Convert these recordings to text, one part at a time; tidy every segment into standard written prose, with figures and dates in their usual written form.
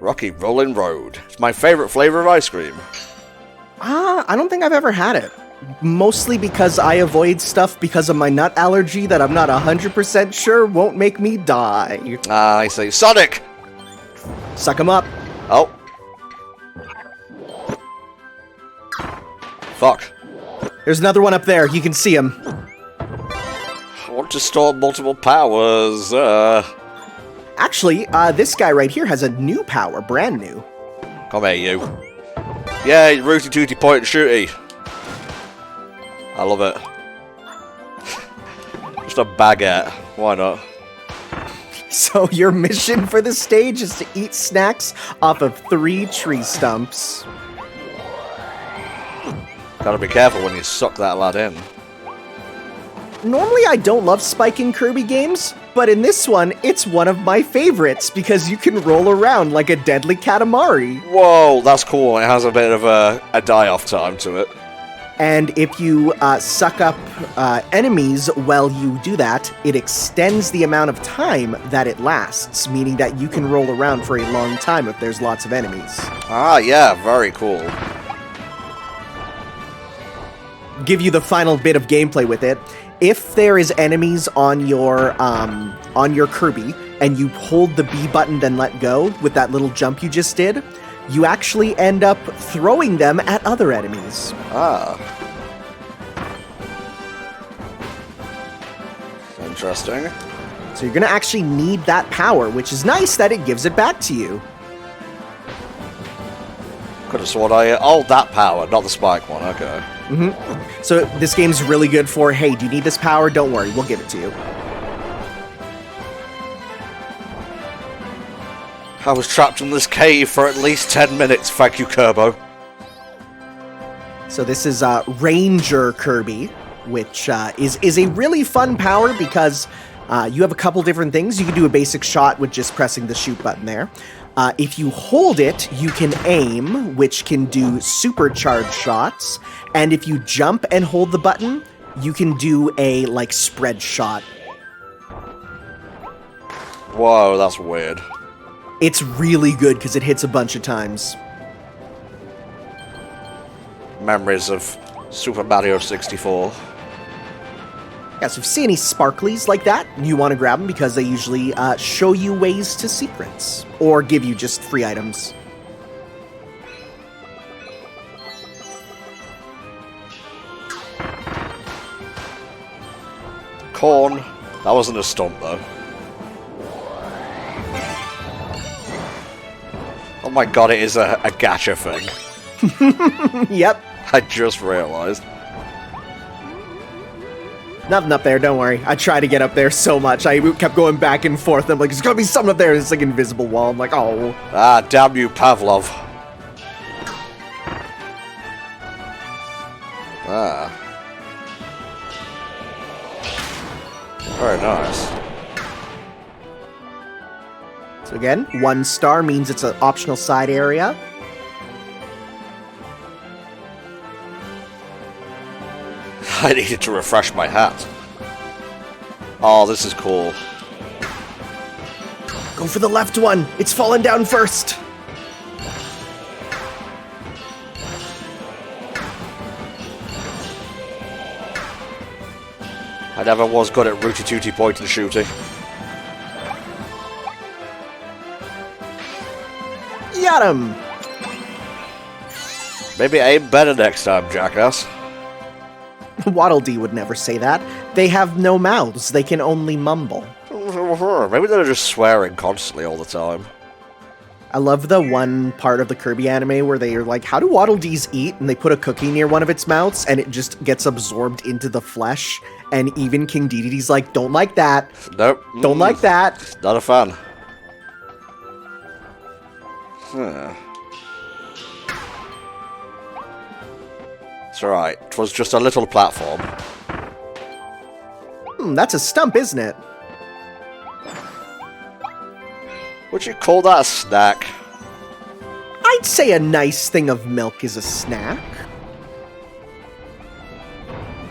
Rocky Rolling Road. It's my favorite flavor of ice cream. I don't think I've ever had it. Mostly because I avoid stuff because of my nut allergy that I'm not 100% sure won't make me die. I see. Sonic! Suck him up. Oh. Fuck. There's another one up there. You can see him. I want to store multiple powers. Actually, this guy right here has a new power. Brand new. Come here, you. Yay, rooty tooty point and shooty. I love it. Just a baguette. Why not? So your mission for this stage is to eat snacks off of 3 tree stumps. Gotta be careful when you suck that lad in. Normally I don't love Spike in Kirby games, but in this one, it's one of my favorites because you can roll around like a deadly Katamari. Whoa, that's cool. It has a bit of a die-off time to it. And if you suck up enemies while you do that, it extends the amount of time that it lasts, meaning that you can roll around for a long time if there's lots of enemies. Ah, yeah, very cool. Give you the final bit of gameplay with it. If there is enemies on your Kirby and you hold the B button then let go with that little jump you just did, you actually end up throwing them at other enemies. Ah. Interesting. So you're going to actually need that power, which is nice that it gives it back to you. Could have sworn oh, that power, not the spike one, okay. Mm-hmm. So this game's really good for, hey, do you need this power? Don't worry, we'll give it to you. I was trapped in this cave for at least 10 minutes, thank you, Kirbo. So this is Ranger Kirby, which is a really fun power because you have a couple different things. You can do a basic shot with just pressing the shoot button there. If you hold it, you can aim, which can do supercharged shots. And if you jump and hold the button, you can do a, like, spread shot. Whoa, that's weird. It's really good because it hits a bunch of times. Memories of Super Mario 64. Yeah, so if you see any sparklies like that, you want to grab them because they usually show you ways to secrets. Or give you just free items. Corn. That wasn't a stump, though. Oh my god, it is a gacha thing. Yep. I just realized. Nothing up there, don't worry. I tried to get up there so much. I kept going back and forth. I'm like, there's gotta be something up there. It's like an invisible wall. I'm like, oh. Ah, damn you, Pavlov. Ah. Very nice. So again, 1 star means it's an optional side area. I needed to refresh my hat. Oh, this is cool. Go for the left one. It's falling down first. I never was good at rooty tooty point and shooting. Got him. Maybe aim better next time, jackass. Waddle Dee would never say that. They have no mouths. They can only mumble. Maybe they're just swearing constantly all the time. I love the one part of the Kirby anime where they are like, how do Waddle Dees eat? And they put a cookie near one of its mouths and it just gets absorbed into the flesh. And even King Dedede's like, don't like that. Nope. Don't like that. Not a fan. Huh. It's alright. It was just a little platform. That's a stump, isn't it? Would you call that a snack? I'd say a nice thing of milk is a snack.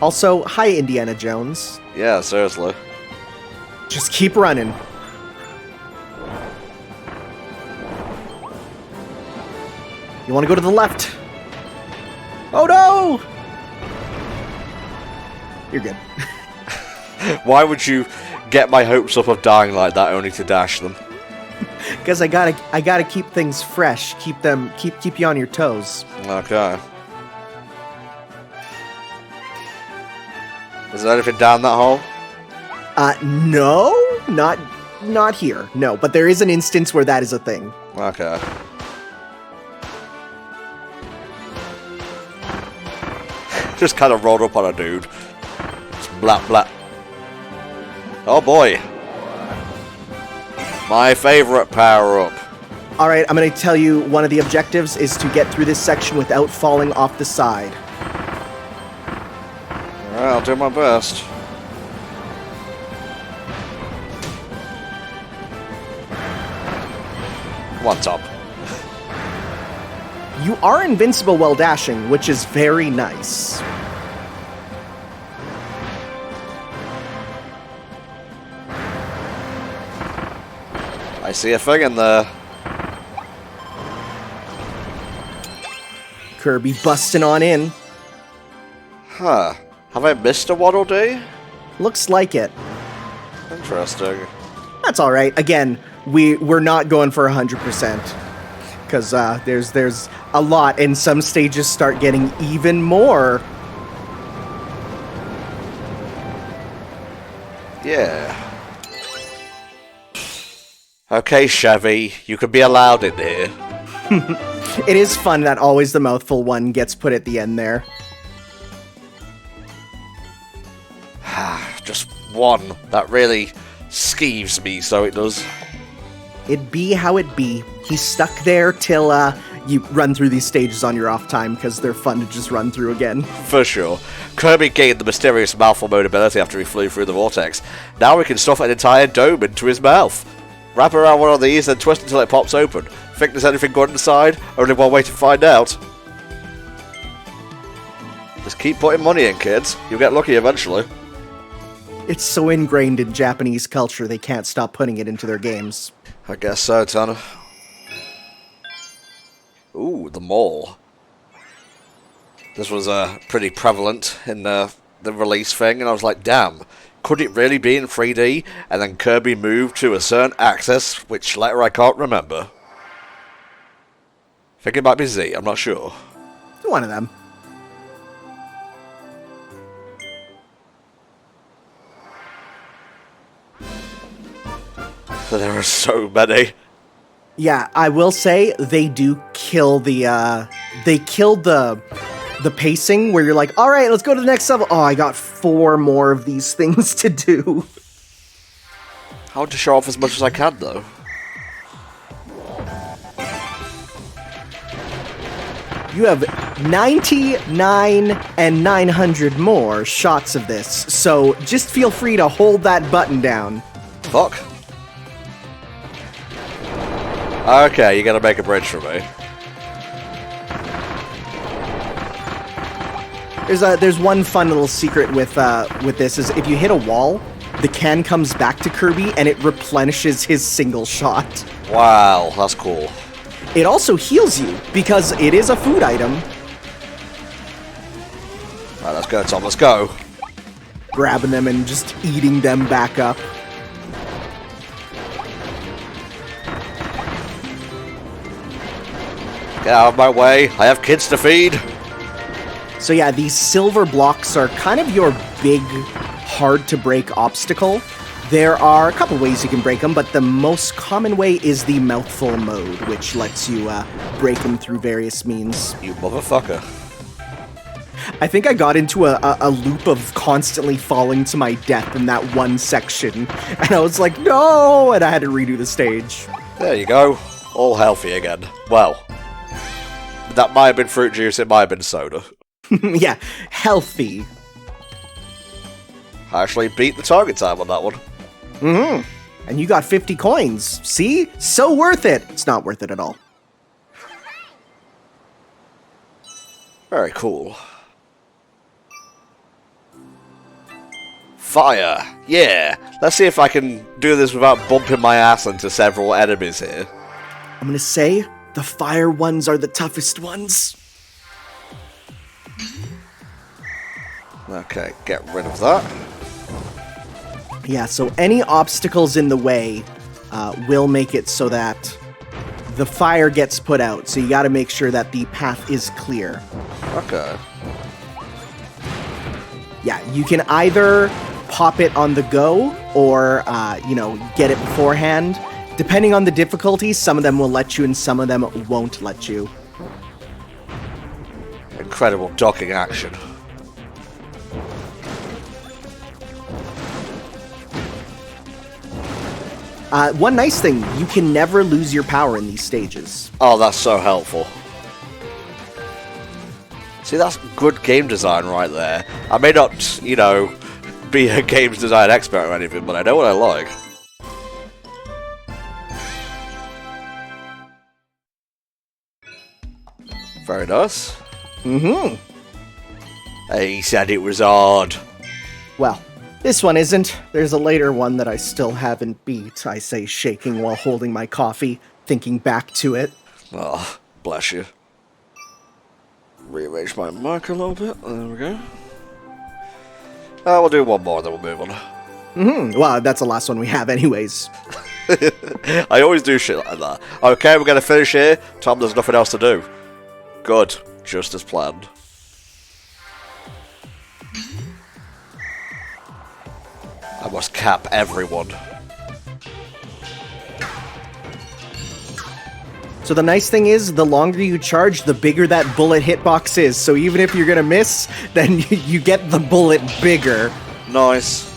Also, hi, Indiana Jones. Yeah, seriously. Just keep running. You want to go to the left. Oh no! You're good. Why would you get my hopes up of dying like that only to dash them? Because I gotta keep things fresh. Keep you on your toes. Okay. Is there anything down that hole? No, not here. No, but there is an instance where that is a thing. Okay. Just kind of rolled up on a dude. Just blap blap. Oh boy. My favorite power-up. All right, I'm going to tell you one of the objectives is to get through this section without falling off the side. Alright, I'll do my best. Come on, Tom. You are invincible while dashing, which is very nice. I see a thing in there. Kirby busting on in. Huh. Have I missed a Waddle Dee? Looks like it. Interesting. That's all right. Again, we're not going for 100%. Because there's a lot, and some stages start getting even more. Yeah. Okay, Chevy, you can be allowed in here. It is fun that always the mouthful one gets put at the end there. Just one. That really skeeves me, so it does. It be how it be. He's stuck there till you run through these stages on your off time, because they're fun to just run through again. For sure. Kirby gained the mysterious mouthful mode ability after he flew through the vortex. Now we can stuff an entire dome into his mouth. Wrap around one of these, then twist until it pops open. Think there's anything good inside? Only one way to find out. Just keep putting money in, kids. You'll get lucky eventually. It's so ingrained in Japanese culture, they can't stop putting it into their games. I guess so, Tanner. Ooh, the mall. This was pretty prevalent in the release thing, and I was like, damn, could it really be in 3D? And then Kirby moved to a certain axis, which letter I can't remember. I think it might be Z, I'm not sure. One of them. There are so many. Yeah, I will say they do kill the they killed the pacing where you're like, all right, let's go to the next level. Oh, I got 4 more of these things to do. I want to show off as much as I can, though. You have 99 and 900 more shots of this, so just feel free to hold that button down. Fuck. Okay, you gotta make a bridge for me. There's one fun little secret with this is if you hit a wall, the can comes back to Kirby and it replenishes his single shot. Wow, that's cool. It also heals you because it is a food item. Alright, let's go, Tom, let's go. Grabbing them and just eating them back up. Get out of my way, I have kids to feed. So yeah, these silver blocks are kind of your big, hard-to-break obstacle. There are a couple ways you can break them, but the most common way is the mouthful mode, which lets you break them through various means. You motherfucker. I think I got into a loop of constantly falling to my death in that one section, and I was like, no! And I had to redo the stage. There you go. All healthy again. Well, that might have been fruit juice, it might have been soda. Yeah, healthy. I actually beat the target time on that one. Mm-hmm. And you got 50 coins. See? So worth it. It's not worth it at all. Very cool. Fire! Yeah! Let's see if I can do this without bumping my ass into several enemies here. I'm gonna say, The fire ones are the toughest ones. Okay, get rid of that. Yeah, so any obstacles in the way will make it so that the fire gets put out. So you got to make sure that the path is clear. Okay. Yeah, you can either pop it on the go or, get it beforehand. Depending on the difficulty, some of them will let you and some of them won't let you. Incredible docking action. One nice thing, you can never lose your power in these stages. Oh, that's so helpful. See, that's good game design right there. I may not, be a games design expert or anything, but I know what I like. Very nice. Mm-hmm. He said it was hard. Well, this one isn't. There's a later one that I still haven't beat, I say, shaking while holding my coffee, thinking back to it. Oh, bless you. Rearrange my mic a little bit. There we go. We'll do one more, then we'll move on. Mm-hmm. Well, that's the last one we have anyways. I always do shit like that. Okay, we're going to finish here. Tom, there's nothing else to do. Good. Just as planned. I must cap everyone. So the nice thing is, the longer you charge, the bigger that bullet hitbox is. So even if you're gonna miss, then you get the bullet bigger. Nice.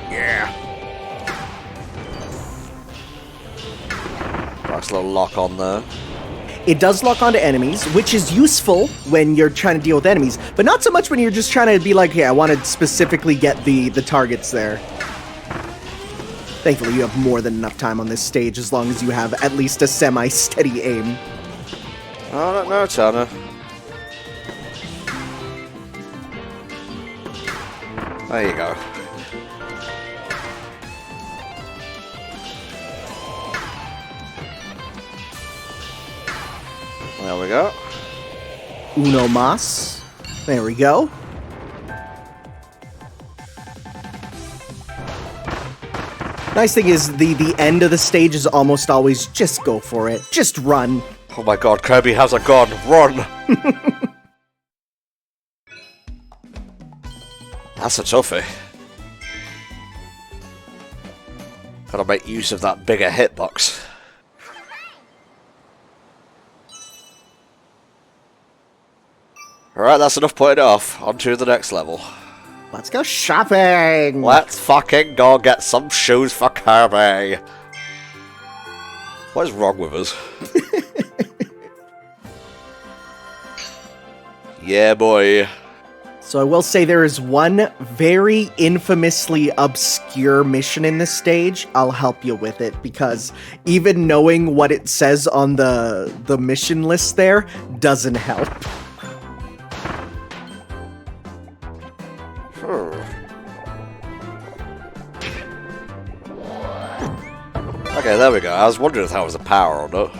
Yeah. Nice little lock on there. It does lock onto enemies, which is useful when you're trying to deal with enemies, but not so much when you're just trying to be like, hey, I want to specifically get the targets there. Thankfully, you have more than enough time on this stage as long as you have at least a semi-steady aim. I don't know, Tanner. There you go. There we go. Uno mas. There we go. Nice thing is, the end of the stage is almost always just go for it. Just run. Oh my god, Kirby has a gun. Run! That's a toughie. Gotta make use of that bigger hitbox. Alright, that's enough putting it off. On to the next level. Let's go shopping! Let's fucking go get some shoes for Kirby. What is wrong with us? Yeah, boy. So I will say there is one very infamously obscure mission in this stage. I'll help you with it, because even knowing what it says on the mission list there doesn't help. Okay, there we go. I was wondering if that was a power or not.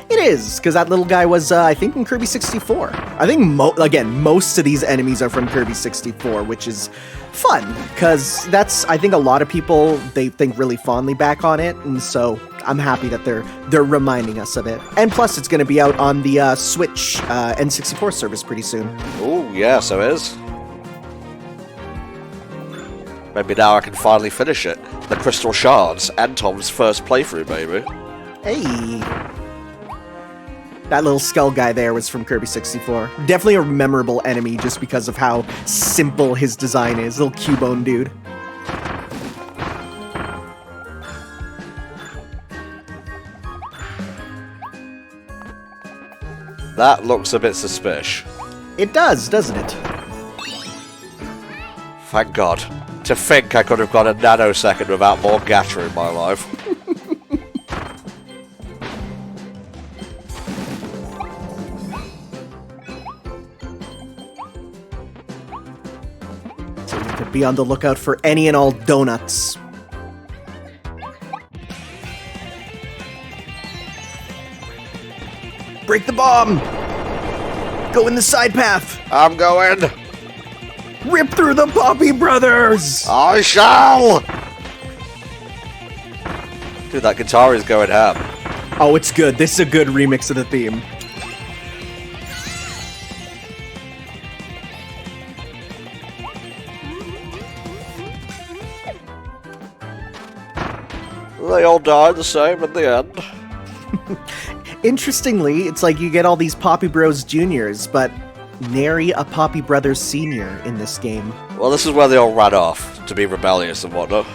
It is, because that little guy was, I think, in Kirby 64. I think, most of these enemies are from Kirby 64, which is fun, because that's, I think a lot of people, they think really fondly back on it, and so I'm happy that they're reminding us of it. And plus, it's going to be out on the Switch N64 service pretty soon. Oh, yeah, so it is. Maybe now I can finally finish it. The Crystal Shards, and Tom's first playthrough, baby. Hey! That little skull guy there was from Kirby 64. Definitely a memorable enemy just because of how simple his design is. Little Cubone dude. That looks a bit suspicious. It does, doesn't it? Thank God. To think I could have got a nanosecond without more gacha in my life. So you could be on the lookout for any and all donuts. break the bomb! Go in the side path! I'm going. Rip through the Poppy Brothers! I shall. Dude, that guitar is going ham. Oh, it's good. This is a good remix of the theme. They all died the same in the end. Interestingly, it's like you get all these Poppy Bros Juniors, but nary a Poppy Brothers Senior in this game. Well, this is where they all ran off to be rebellious and whatnot.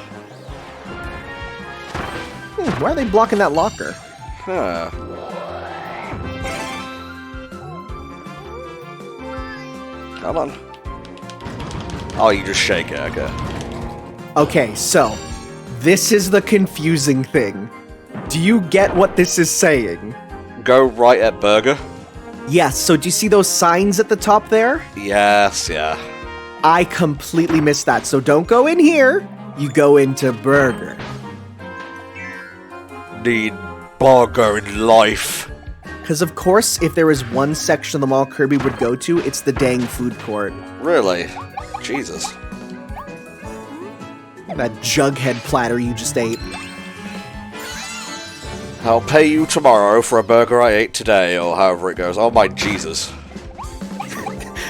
Why are they blocking that locker? Huh. Come on. Oh, you just shake it, okay. Okay, so this is the confusing thing. Do you get what this is saying? Go right at burger. Yes, so do you see those signs at the top there? Yes, yeah. I completely missed that, so don't go in here. You go into burger. Need burger in life. Because of course, if there was one section of the mall Kirby would go to, it's the dang food court. Really? Jesus. That jughead platter you just ate. I'll pay you tomorrow for a burger I ate today, or however it goes. Oh my Jesus.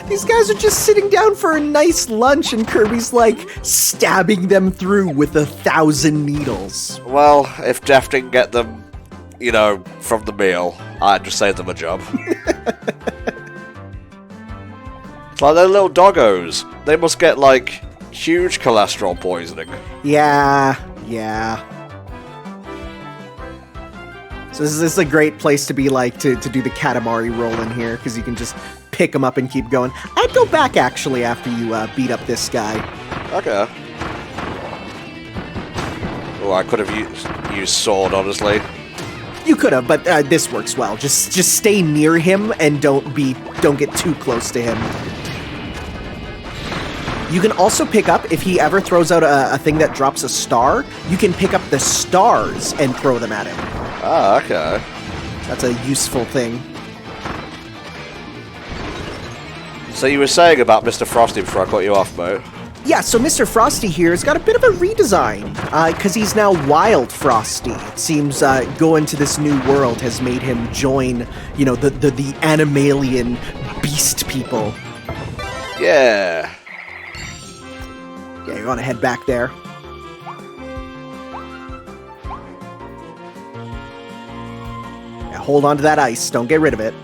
These guys are just sitting down for a nice lunch and Kirby's like stabbing them through with 1,000 needles. Well, if Def didn't get them, you know, from the meal, I'd just save them a job. It's like they're little doggos. They must get, like, huge cholesterol poisoning. Yeah. So this is a great place to be like to do the Katamari roll in here, because you can just pick them up and keep going. I'd go back actually after you beat up this guy. Okay. Oh, I could have used sword, honestly. You could have, but this works well. Just stay near him and don't get too close to him. You can also pick up, if he ever throws out a thing that drops a star, you can pick up the stars and throw them at him. Ah, okay. That's a useful thing. So you were saying about Mr. Frosty before I cut you off, mate? Yeah, so Mr. Frosty here has got a bit of a redesign, because he's now Wild Frosty. It seems going to this new world has made him join, you know, the Animalian beast people. Yeah. Yeah, you're gonna head back there. Yeah, hold on to that ice. Don't get rid of it.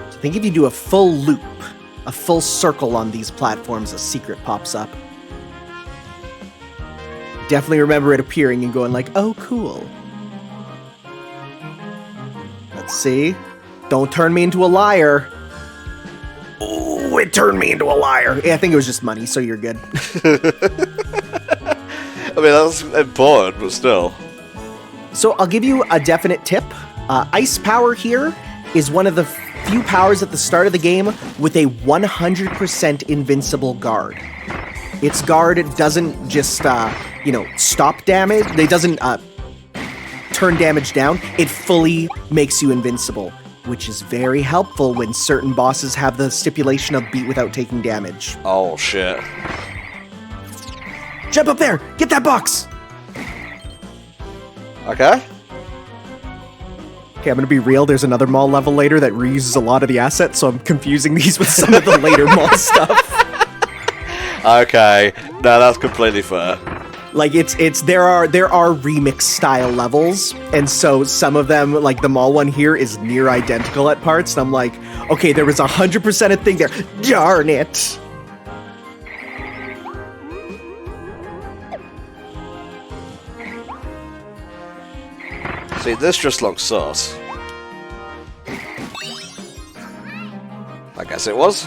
I think if you do a full loop, a full circle on these platforms, a secret pops up. Definitely remember it appearing and going like, oh, cool. Let's see. Don't turn me into a liar. Ooh, it turned me into a liar. Yeah, I think it was just money, so you're good. I mean, that's important, but still. So I'll give you a definite tip. Ice Power here is one of the few powers at the start of the game with a 100% invincible guard. Its guard doesn't just, stop damage. It doesn't turn damage down. It fully makes you invincible, which is very helpful when certain bosses have the stipulation of beat without taking damage. Oh, shit. Jump up there! Get that box! Okay. Okay, I'm gonna be real, there's another mall level later that reuses a lot of the assets, so I'm confusing these with some of the later mall stuff. Okay. No, that's completely fair. Like, there are remix style levels, and so some of them, like the mall one here, is near identical at parts, and I'm like, okay, there was 100% a thing there. Darn it! See, this just looks sus. I guess it was.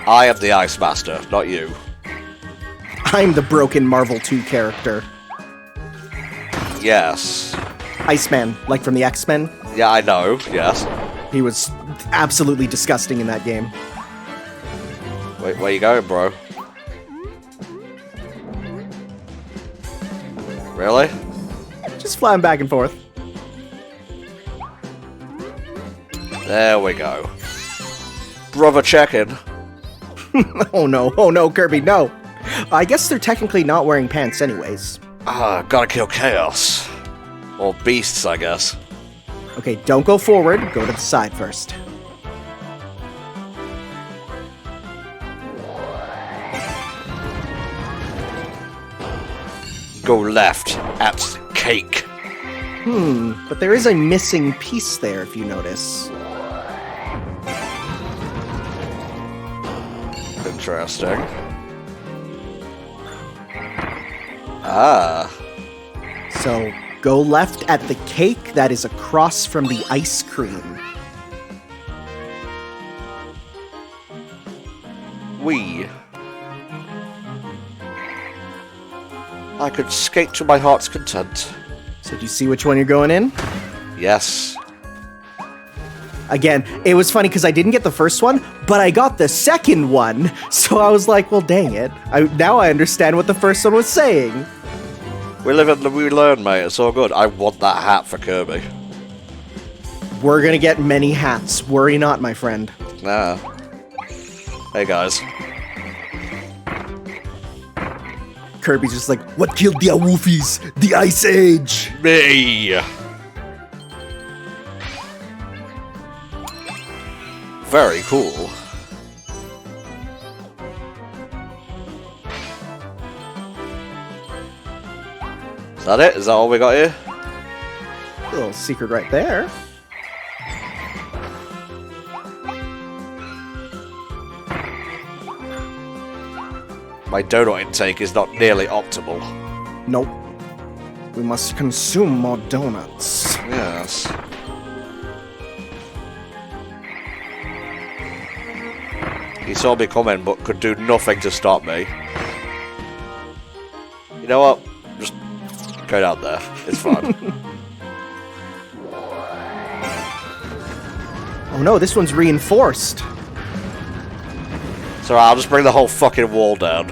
I am the Ice Master, not you. I'm the broken Marvel 2 character. Yes. Iceman, like from the X-Men. Yeah, I know, yes. He was absolutely disgusting in that game. Wait, where you going, bro? Really? just flying back and forth. There we go. Brother check-in. Oh no, Kirby, no. I guess they're technically not wearing pants anyways. Gotta kill chaos. Or beasts, I guess. Okay, don't go forward, go to the side first. Go left at cake. But there is a missing piece there, if you notice. Interesting. Ah. So, go left at the cake that is across from the ice cream. I could skate to my heart's content. So do you see which one you're going in? Yes. Again, it was funny because I didn't get the first one, but I got the second one. So I was like, well, dang it. Now I understand what the first one was saying. We live and we learn, mate. It's all good. I want that hat for Kirby. We're gonna get many hats. Worry not, my friend. Nah. Hey, guys. Kirby's just like, what killed the Awoofies? The Ice Age! Me! Very cool. Is that it? Is that all we got here? A little secret right there. My donut intake is not nearly optimal. Nope. We must consume more donuts. Yes. He saw me coming, but could do nothing to stop me. You know what? Just go down there. It's fine. Oh no, this one's reinforced. So I'll just bring the whole fucking wall down.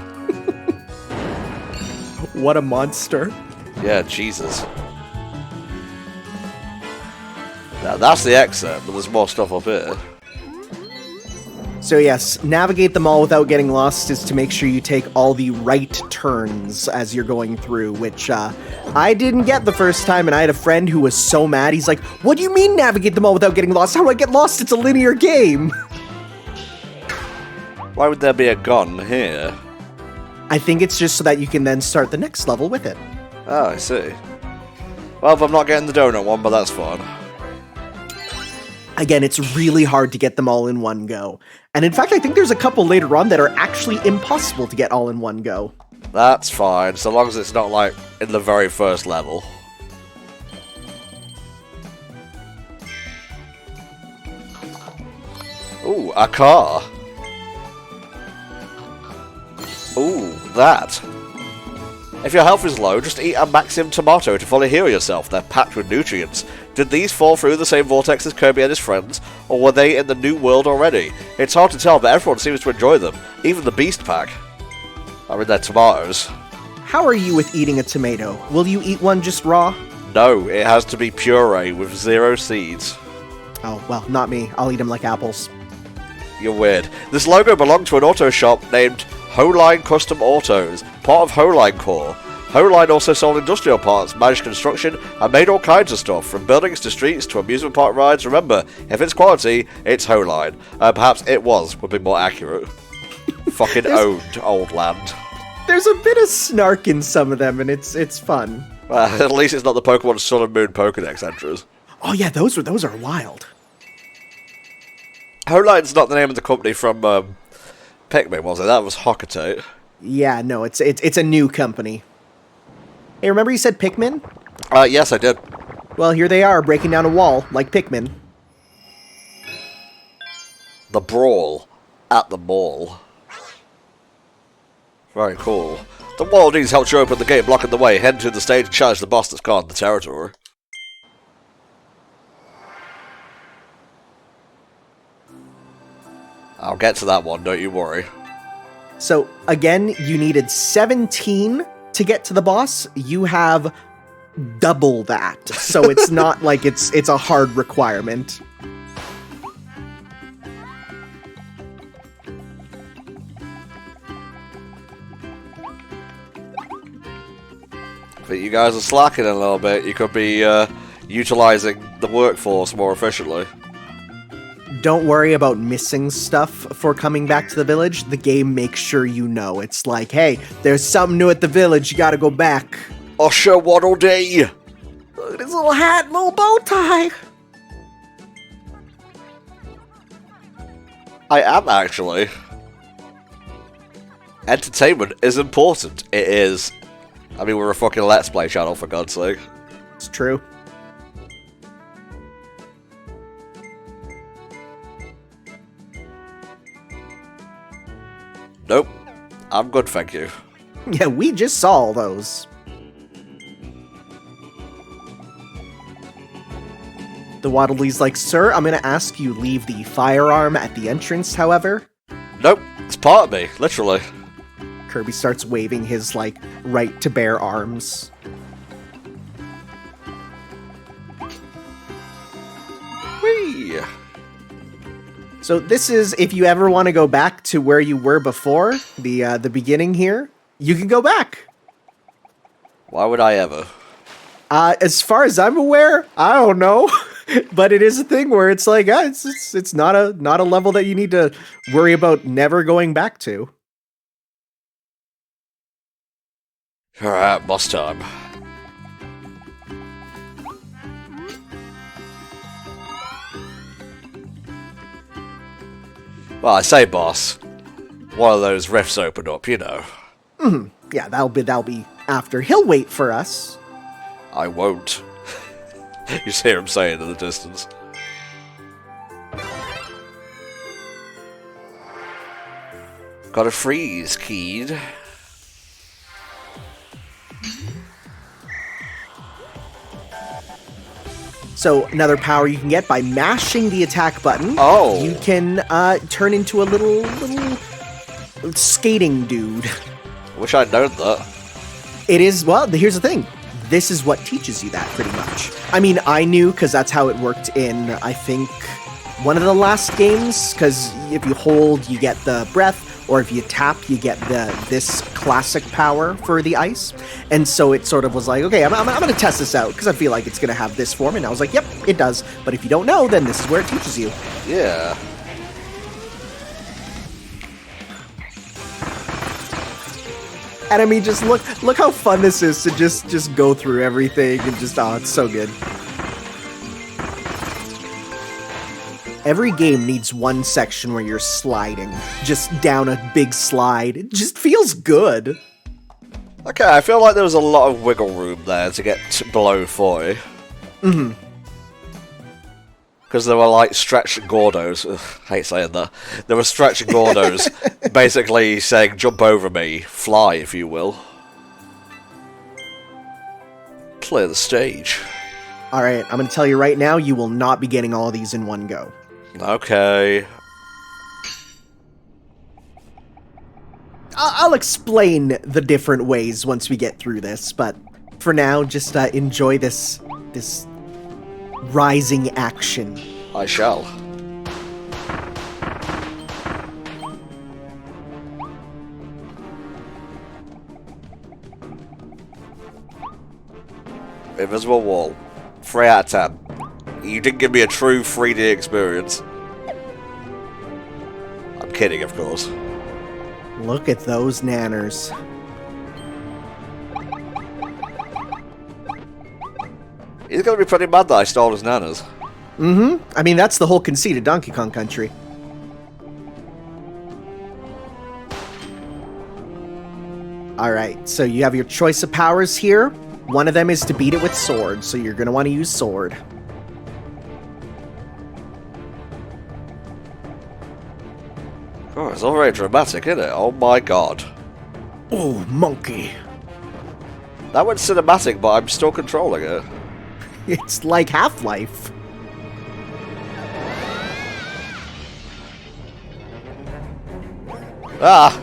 What a monster. Yeah, Jesus. Now that's the exit, but there's more stuff up here. So yes, navigate them all without getting lost is to make sure you take all the right turns as you're going through, which I didn't get the first time, and I had a friend who was so mad. He's like, what do you mean navigate them all without getting lost? How do I get lost? It's a linear game. Why would there be a gun here? I think it's just so that you can then start the next level with it. Oh, I see. Well, if I'm not getting the donut one, but that's fine. Again, it's really hard to get them all in one go. And in fact, I think there's a couple later on that are actually impossible to get all in one go. That's fine, so long as it's not, like, in the very first level. Ooh, a car. Ooh, that. If your health is low, just eat a Maxim tomato to fully heal yourself. They're packed with nutrients. Did these fall through the same vortex as Kirby and his friends, or were they in the new world already? It's hard to tell, but everyone seems to enjoy them. Even the Beast Pack. I mean, they're tomatoes. How are you with eating a tomato? Will you eat one just raw? No, it has to be puree with 0 seeds. Oh, well, not me. I'll eat them like apples. You're weird. This logo belonged to an auto shop named Holine Custom Autos, part of Holine Core. Holine also sold industrial parts, managed construction, and made all kinds of stuff, from buildings to streets to amusement park rides. Remember, if it's quality, it's Holine. Perhaps it would be more accurate. Fucking owned, old land. There's a bit of snark in some of them, and it's fun. Well, at least it's not the Pokemon Sun and Moon Pokedex entries. Oh yeah, those are wild. Holine's not the name of the company from Pikmin, was it? That was Hockatate. Yeah, no, it's a new company. Hey, remember you said Pikmin? Yes, I did. Well, here they are, breaking down a wall, like Pikmin. The Brawl at the mall. Very cool. The wall needs help to open the gate blocking the way. Head to the stage and challenge the boss that's guarding the territory. I'll get to that one, don't you worry. So, again, you needed 17 to get to the boss. You have double that. So it's not like it's a hard requirement. But you guys are slacking a little bit. You could be utilizing the workforce more efficiently. Don't worry about missing stuff for coming back to the village. The game makes sure you know. It's like, hey, there's something new at the village. You gotta go back. Usher Waddle Dee! Look at his little hat, little bow tie. I am, actually. Entertainment is important. It is. I mean, we're a fucking Let's Play channel, for God's sake. It's true. Nope. I'm good, thank you. Yeah, we just saw all those. The Waddle Dee's like, sir, I'm gonna ask you leave the firearm at the entrance, however. Nope. It's part of me, literally. Kirby starts waving his, like, right to bear arms. Whee! So this is, if you ever want to go back to where you were before, the beginning here, you can go back. Why would I ever? As far as I'm aware, I don't know. But it is a thing where it's like, it's not a level that you need to worry about never going back to. Alright, boss time. Well, I say boss. One of those rifts opened up, you know. Yeah, that'll be after. He'll wait for us. I won't. You just hear him saying in the distance. Got a freeze keyed. So another power you can get by mashing the attack button. Oh. You can turn into a little skating dude. Wish I'd known that. It is, well, here's the thing. This is what teaches you that, pretty much. I mean, I knew, because that's how it worked in, I think, one of the last games, because if you hold, you get the breath, or if you tap, you get this classic power for the ice. And so it sort of was like, okay, I'm going to test this out, because I feel like it's going to have this form, and I was like, yep, it does. But if you don't know, then this is where it teaches you. Yeah. And I mean, just look how fun this is to just go through everything and just, oh, it's so good. Every game needs one section where you're sliding, just down a big slide. It just feels good. Okay, I feel like there was a lot of wiggle room there to get below 40. Mm-hmm. Because there were like stretch Gordos. Ugh, I hate saying that. There were stretch Gordos basically saying, jump over me, fly if you will. Clear the stage. Alright, I'm going to tell you right now, you will not be getting all of these in one go. Okay. I'll explain the different ways once we get through this, but for now, just enjoy this rising action. I shall. Invisible wall. 3 out of 10. You didn't give me a true 3D experience. I'm kidding, of course. Look at those nanners. He's gonna be pretty mad that I stole his nanas. Mm-hmm. I mean, that's the whole conceit of Donkey Kong Country. Alright, so you have your choice of powers here. One of them is to beat it with sword, so you're going to want to use sword. Oh, it's all very dramatic, isn't it? Oh my god. Oh, monkey. That went cinematic, but I'm still controlling it. It's like Half-Life. Ah!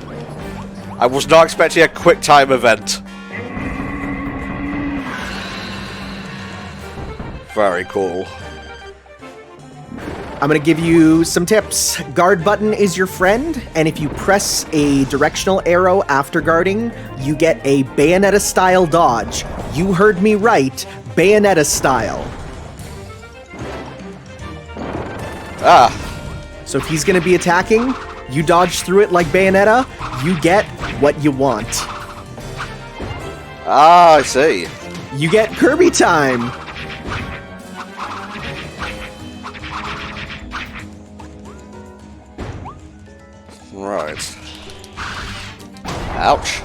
I was not expecting a quick time event. Very cool. I'm going to give you some tips. Guard button is your friend, and if you press a directional arrow after guarding, you get a Bayonetta-style dodge. You heard me right, Bayonetta-style. Ah. So if he's going to be attacking, you dodge through it like Bayonetta, you get what you want. Ah, I see. You get Kirby time! Right. Ouch.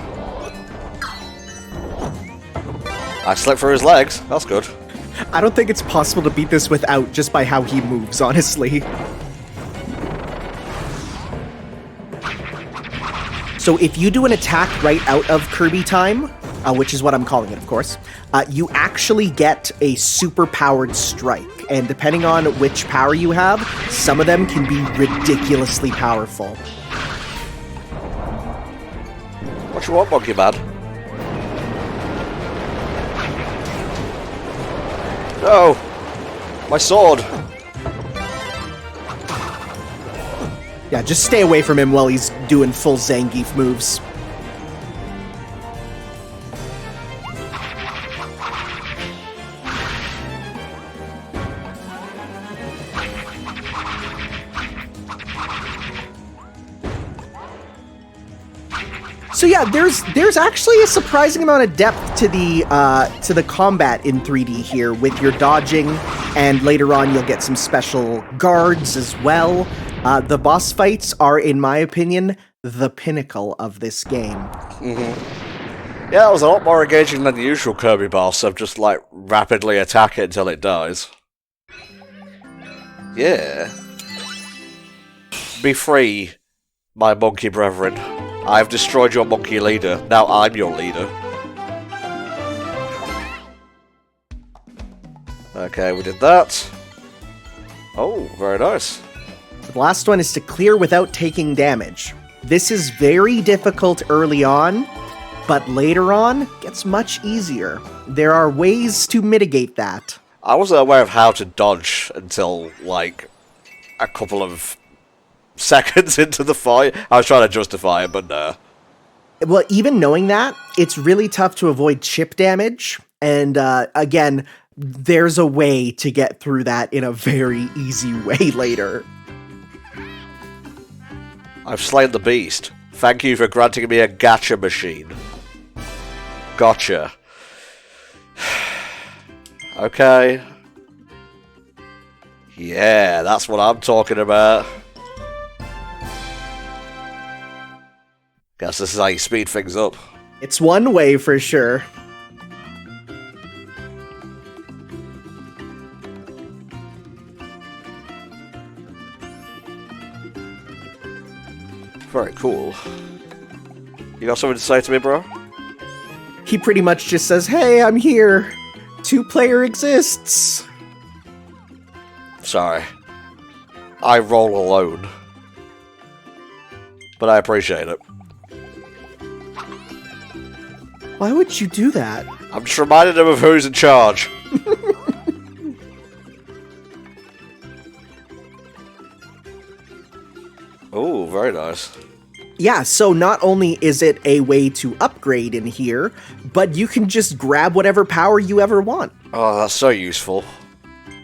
I slipped through his legs. That's good. I don't think it's possible to beat this without just by how he moves, honestly. So if you do an attack right out of Kirby time, which is what I'm calling it, of course, you actually get a super-powered strike. And depending on which power you have, some of them can be ridiculously powerful. What you want, Monkey Man? No! My sword! Yeah, just stay away from him while he's doing full Zangief moves. So yeah, there's actually a surprising amount of depth to the combat in 3D here with your dodging, and later on you'll get some special guards as well. The boss fights are, in my opinion, the pinnacle of this game. Mm-hmm. Yeah, it was a lot more engaging than the usual Kirby boss of just like rapidly attack it until it dies. Yeah. Be free, my monkey brethren. I've destroyed your monkey leader. Now I'm your leader. Okay, we did that. Oh, very nice. The last one is to clear without taking damage. This is very difficult early on, but later on gets much easier. There are ways to mitigate that. I wasn't aware of how to dodge until, like, a couple of seconds into the fight. I was trying to justify it, but no. Well, even knowing that, it's really tough to avoid chip damage. And again, there's a way to get through that in a very easy way later. I've slain the beast. Thank you for granting me a gacha machine. Gotcha. Okay. Yeah, that's what I'm talking about. Guess this is how you speed things up. It's one way for sure. Very cool. You got something to say to me, bro? He pretty much just says, "Hey, I'm here. 2-player exists." Sorry. I roll alone. But I appreciate it. Why would you do that? I'm just reminding him of who's in charge. Oh, very nice. Yeah, so not only is it a way to upgrade in here, but you can just grab whatever power you ever want. Oh, that's so useful.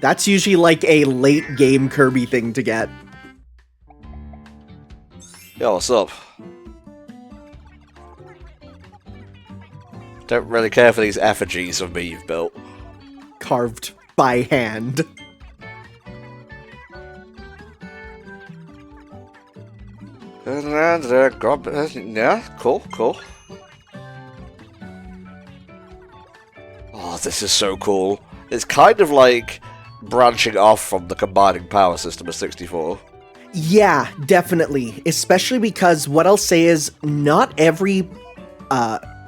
That's usually like a late game Kirby thing to get. Yo, what's up? Don't really care for these effigies of me you've built. Carved by hand. Yeah, cool. Oh, this is so cool. It's kind of like branching off from the combining power system of 64. Yeah, definitely. Especially because what I'll say is not every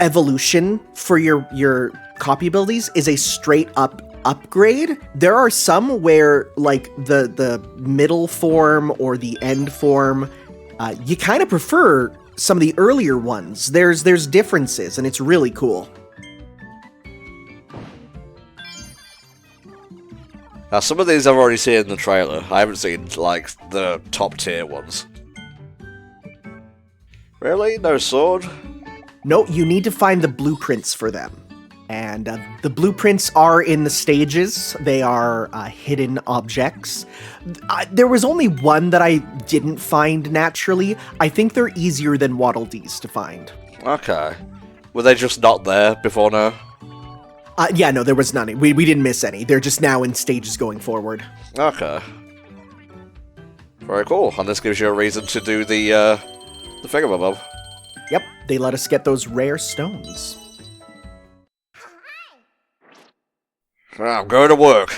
evolution for your copy abilities is a straight up upgrade. There are some where like the middle form or the end form, you kind of prefer some of the earlier ones. There's differences, and it's really cool. Now, some of these I've already seen in the trailer. I haven't seen, like, the top tier ones. Really? No sword? No, you need to find the blueprints for them. And the blueprints are in the stages. They are hidden objects. There was only one that I didn't find naturally. I think they're easier than Waddle Dees to find. Okay. Were they just not there before now? Yeah, no, there was none. We didn't miss any. They're just now in stages going forward. Okay. Very cool. And this gives you a reason to do the thingamabob. Yep, they let us get those rare stones. I'm going to work.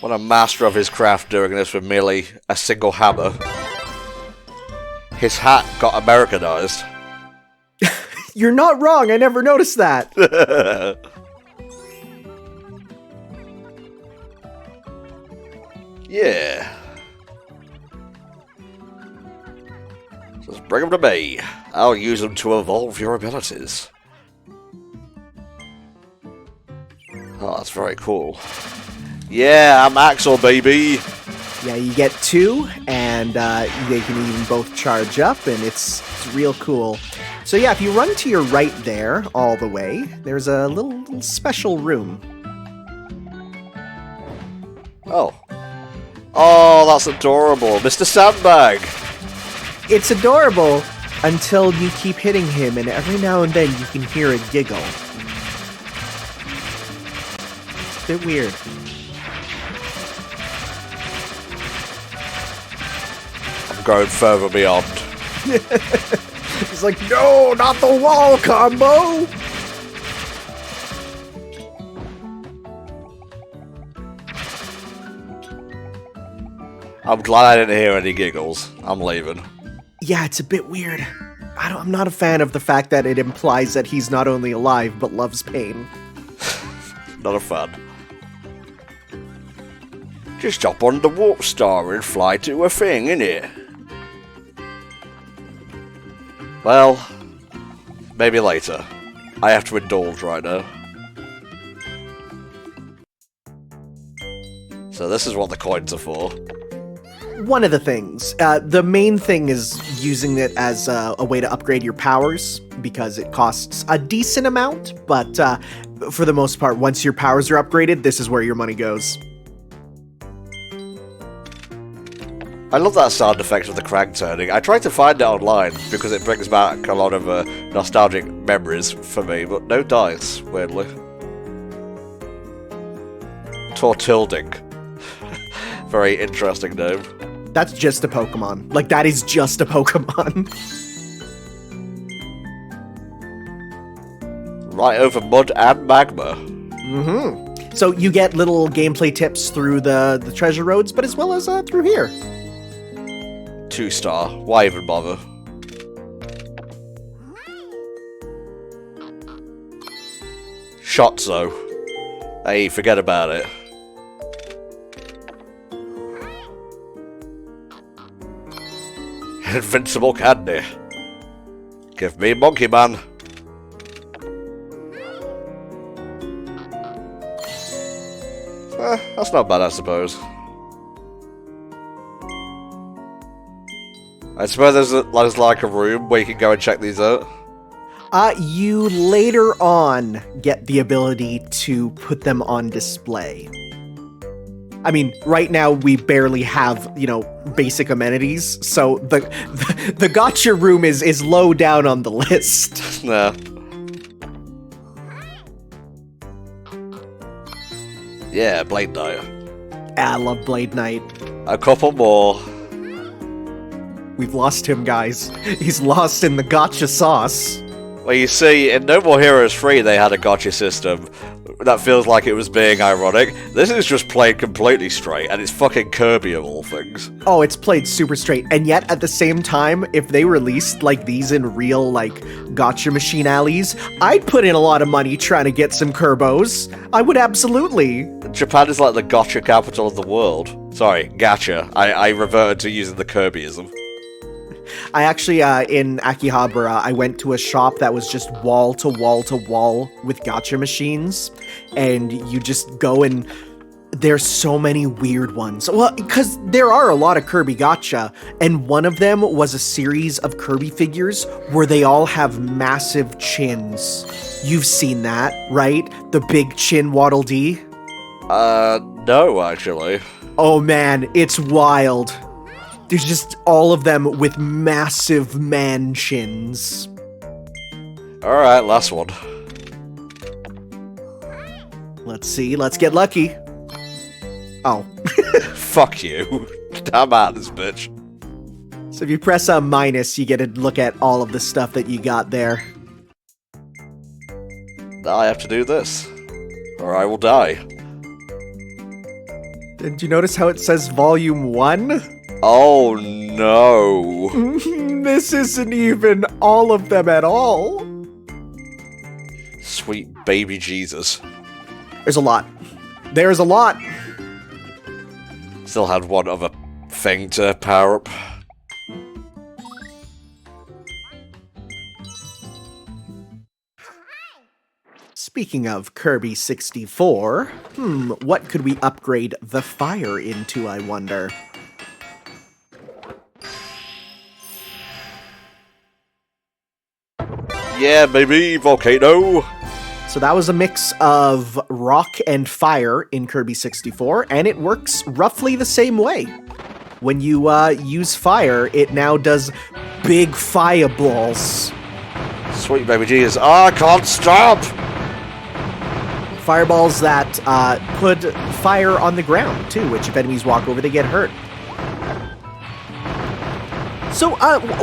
What a master of his craft doing this with merely a single hammer. His hat got Americanized. You're not wrong, I never noticed that. Yeah. Just bring them to me. I'll use them to evolve your abilities. Oh, that's very cool. Yeah, I'm Axel, baby. Yeah, you get 2, and they can even both charge up, and it's real cool. So yeah, if you run to your right there, all the way, there's a little special room. Oh. Oh, that's adorable. Mr. Sandbag. It's adorable until you keep hitting him, and every now and then you can hear a giggle. It's a bit weird. I'm going further beyond. He's like, no, not the wall combo! I'm glad I didn't hear any giggles. I'm leaving. Yeah, it's a bit weird. I'm not a fan of the fact that it implies that he's not only alive, but loves pain. Not a fan. Just hop on the warp star and fly to a thing, innit? Well, maybe later. I have to indulge right now. So this is what the coins are for. One of the things. The main thing is using it as a way to upgrade your powers, because it costs a decent amount, but for the most part, once your powers are upgraded, this is where your money goes. I love that sound effect of the crank turning. I tried to find it online because it brings back a lot of nostalgic memories for me, but no dice, weirdly. Tortilding. Very interesting name. That's just a Pokemon. Like, that is just a Pokemon. Right over mud and magma. Mm-hmm. So you get little gameplay tips through the treasure roads, but as well as through here. 2-star. Why even bother? Shotzo. Hey, forget about it. Invincible candy. Give me Monkey Man. That's not bad, I suppose. I suppose there's like a room where you can go and check these out. You later on get the ability to put them on display. I mean, right now we barely have, basic amenities, so the gotcha room is low down on the list. Nah. Yeah, Blade Knight. I love Blade Knight. A couple more. We've lost him, guys. He's lost in the gotcha sauce. Well, you see, in No More Heroes 3 they had a gotcha system. That feels like it was being ironic. This is just played completely straight, and it's fucking Kirby of all things. Oh, it's played super straight, and yet at the same time, if they released like these in real gotcha machine alleys, I'd put in a lot of money trying to get some Kerbos. I would absolutely. Japan is like the gotcha capital of the world. Sorry, gacha. I reverted to using the Kirbyism. I actually, in Akihabara, I went to a shop that was just wall to wall to wall with gacha machines, and you just go and there's so many weird ones. Well, because there are a lot of Kirby gacha, and one of them was a series of Kirby figures where they all have massive chins. You've seen that, right? The big chin Waddle Dee? No, actually. Oh man, it's wild. There's just all of them with massive man chins. Alright, last one. Let's see, let's get lucky. Oh. Fuck you. I'm out of this bitch. So if you press a minus, you get to look at all of the stuff that you got there. Now I have to do this, or I will die. Did you notice how it says Volume 1? Oh no. This isn't even all of them at all. Sweet baby Jesus. There's a lot. There's a lot. Still had one other thing to power up. Speaking of Kirby 64, what could we upgrade the fire into, I wonder? Yeah, baby, volcano. So that was a mix of rock and fire in Kirby 64, and it works roughly the same way. When you use fire, it now does big fireballs. Sweet baby Jesus. Oh, I can't stop! Fireballs that put fire on the ground, too, which if enemies walk over, they get hurt. So,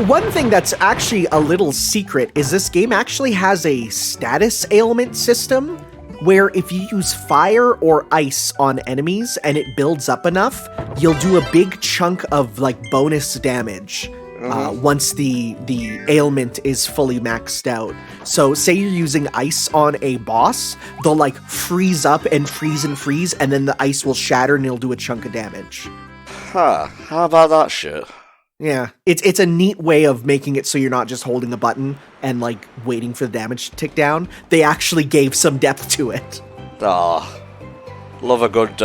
one thing that's actually a little secret is this game actually has a status ailment system, where if you use fire or ice on enemies and it builds up enough, you'll do a big chunk of, like, bonus damage. Once the ailment is fully maxed out. So say you're using ice on a boss, they'll like freeze up and freeze, and then the ice will shatter and it'll do a chunk of damage. Huh, how about that shit? Yeah, it's a neat way of making it so you're not just holding a button and like waiting for the damage to tick down. They actually gave some depth to it. Ah, love a good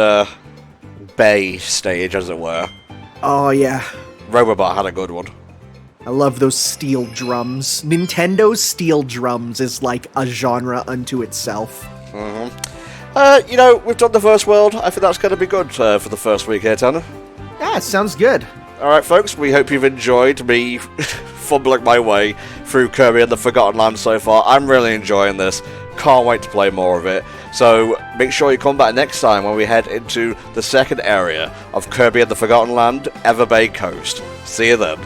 bay stage, as it were. Oh yeah. Robobot had a good one. I love those steel drums. Nintendo's steel drums is like a genre unto itself. You know, we've done the first world. I think that's going to be good for the first week here, Tanner. Yeah, sounds good. Alright, folks, we hope you've enjoyed me fumbling my way through Kirby and the Forgotten Land so far. I'm really enjoying this. Can't wait to play more of it. So make sure you come back next time when we head into the second area of Kirby and the Forgotten Land, Everbay Coast. See you then.